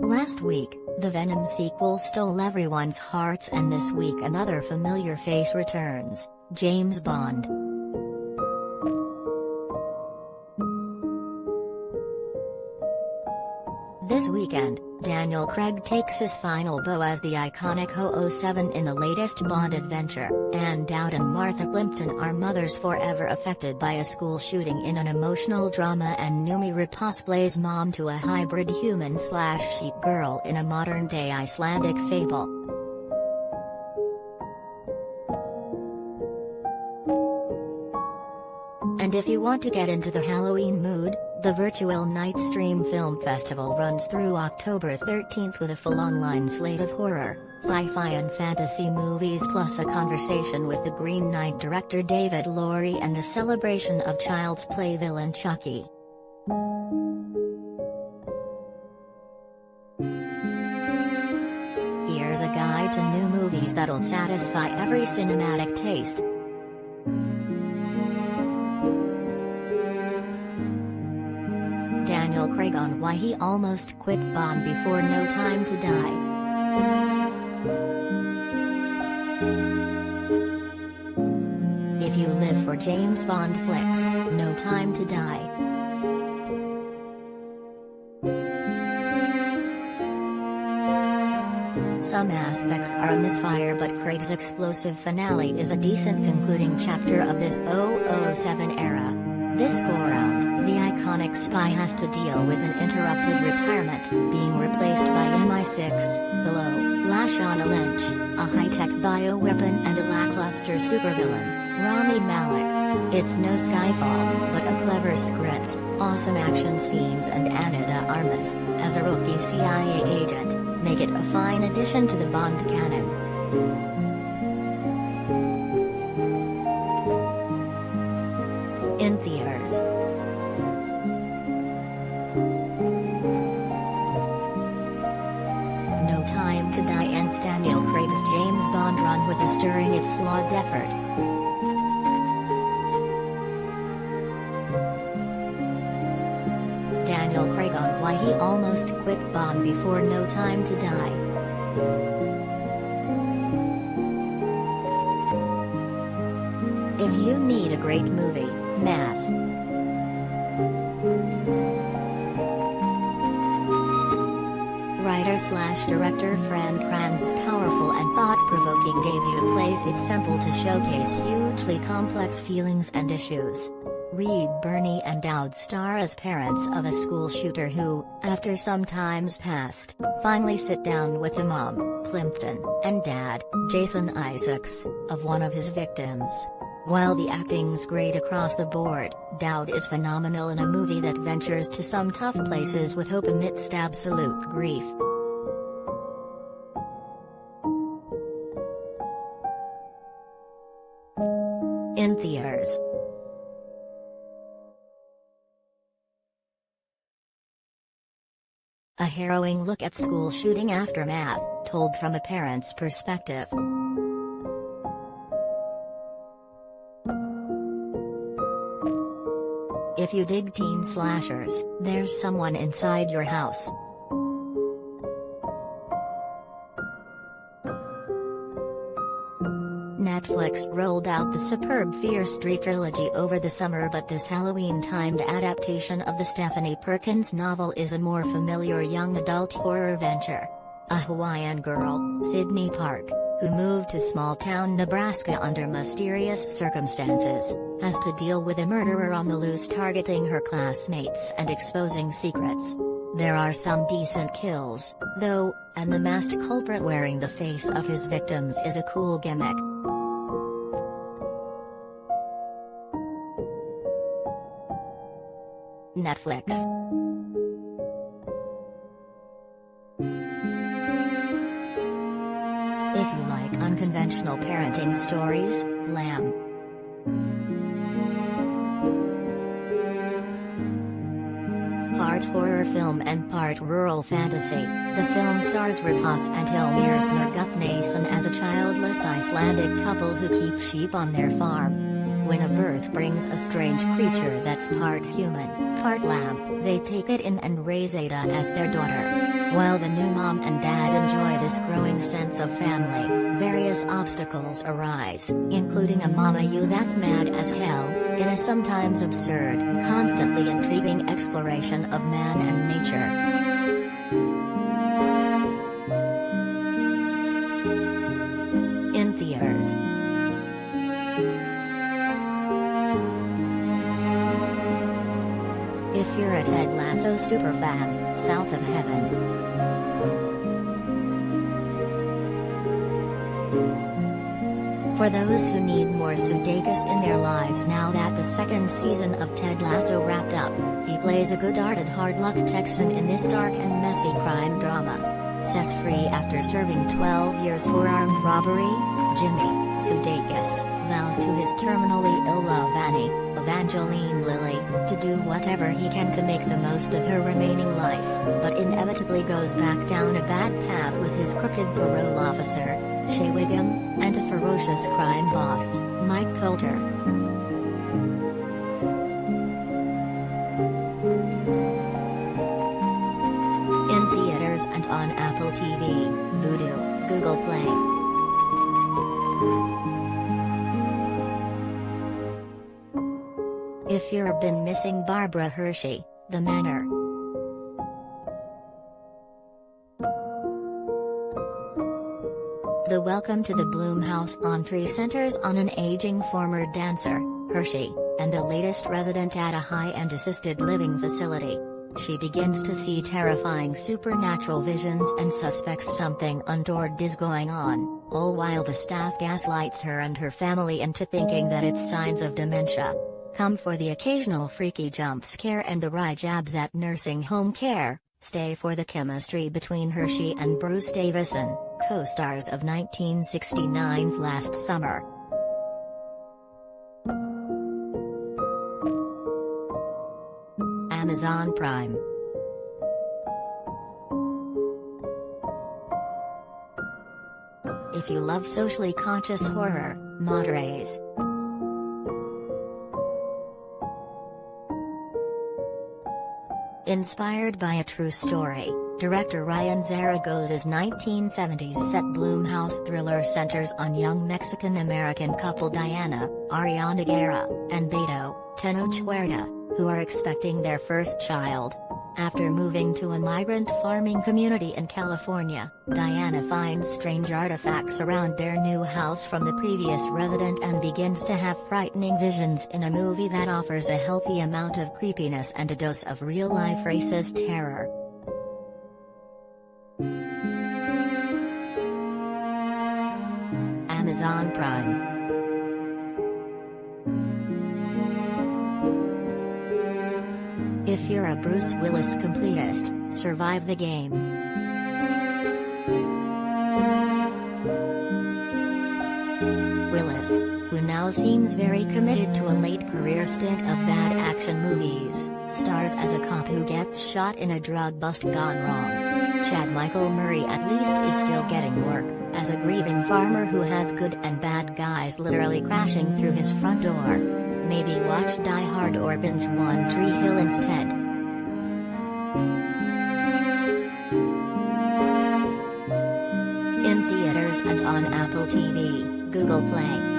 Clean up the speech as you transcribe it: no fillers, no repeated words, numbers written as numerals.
Last week, the Venom sequel stole everyone's hearts, and this week another familiar face returns, James Bond. This weekend, Daniel Craig takes his final bow as the iconic 007 in the latest Bond adventure, and Dowd and Martha Plimpton are mothers forever affected by a school shooting in an emotional drama, and Noomi Rapace plays mom to a hybrid human/sheep girl in a modern-day Icelandic fable. And if you want to get into the Halloween mood, the virtual Nightstream Film Festival runs through October 13th with a full online slate of horror, sci-fi and fantasy movies, plus a conversation with the Green Knight director David Lowery and a celebration of Child's Play villain Chucky. Here's a guide to new movies that'll satisfy every cinematic taste. Daniel Craig on why he almost quit Bond before No Time to Die. If you live for James Bond flicks, No Time to Die. Some aspects are a misfire, but Craig's explosive finale is a decent concluding chapter of this 007 era. This go-round, the iconic spy has to deal with an interrupted retirement, being replaced by MI6, hello, Lashana Lynch, a high-tech bioweapon, and a lackluster supervillain, Rami Malek. It's no Skyfall, but a clever script, awesome action scenes, and Ana de Armas, as a rookie CIA agent, make it a fine addition to the Bond canon. In theaters. No Time to Die ends Daniel Craig's James Bond run with a stirring if flawed effort. Daniel Craig on why he almost quit Bond before No Time to Die. If you need a great movie, Mass. Writer/director Fran Kranz's powerful and thought-provoking debut plays it simple to showcase hugely complex feelings and issues. Reed Birney and Dowd star as parents of a school shooter who, after some time's past, finally sit down with the mom, Plimpton, and dad, Jason Isaacs, of one of his victims. While the acting's great across the board, Dowd is phenomenal in a movie that ventures to some tough places with hope amidst absolute grief. In theaters. A harrowing look at school shooting aftermath, told from a parent's perspective. If you dig teen slashers, there's someone inside your house. Netflix rolled out the superb Fear Street trilogy over the summer, but this Halloween-timed adaptation of the Stephanie Perkins novel is a more familiar young adult horror venture. A Hawaiian girl, Sydney Park, who moved to small-town Nebraska under mysterious circumstances, has to deal with a murderer on the loose targeting her classmates and exposing secrets. There are some decent kills, though, and the masked culprit wearing the face of his victims is a cool gimmick. Netflix. If you like unconventional parenting stories, Lamb. Part horror film and part rural fantasy, the film stars Rapace and Hilmir Snurguthnasson as a childless Icelandic couple who keep sheep on their farm. When a birth brings a strange creature that's part human, part lamb, they take it in and raise Ada as their daughter. While the new mom and dad enjoy this growing sense of family, various obstacles arise, including a mama you that's mad as hell, in a sometimes absurd, constantly intriguing exploration of man and nature. In theaters. If you're a Ted Lasso superfan, South of Heaven. For those who need more Sudeikis in their lives now that the second season of Ted Lasso wrapped up, he plays a good-hearted hard-luck Texan in this dark and messy crime drama. Set free after serving 12 years for armed robbery, Jimmy Sudeikis vows to his terminally ill love Annie, Evangeline Lilly, to do whatever he can to make the most of her remaining life, but inevitably goes back down a bad path with his crooked parole officer, Shea Wiggum, and a ferocious crime boss, Mike Coulter. In theaters and on Apple TV, Vudu, Google Play. If you've been missing Barbara Hershey, The Manor. The Welcome to the Bloomhouse entree centers on an aging former dancer, Hershey, and the latest resident at a high-end assisted living facility. She begins to see terrifying supernatural visions and suspects something untoward is going on, all while the staff gaslights her and her family into thinking that it's signs of dementia. Come for the occasional freaky jump scare and the wry jabs at nursing home care, stay for the chemistry between Hershey and Bruce Davison, co-stars of 1969's Last Summer. Amazon Prime. If you love socially conscious horror, Madres. Inspired by a true story, director Ryan Zaragoza's 1970s set Bloomhouse thriller centers on young Mexican-American couple Diana, Ariana Guerra, and Beto, Tenoch, who are expecting their first child. After moving to a migrant farming community in California, Diana finds strange artifacts around their new house from the previous resident and begins to have frightening visions in a movie that offers a healthy amount of creepiness and a dose of real-life racist terror. Amazon Prime. If you're a Bruce Willis completist, survive the game. Willis, who now seems very committed to a late career stint of bad action movies, stars as a cop who gets shot in a drug bust gone wrong. Chad Michael Murray at least is still getting work, as a grieving farmer who has good and bad guys literally crashing through his front door. Maybe watch Die Hard or binge One Tree Hill instead. In theaters and on Apple TV, Google Play.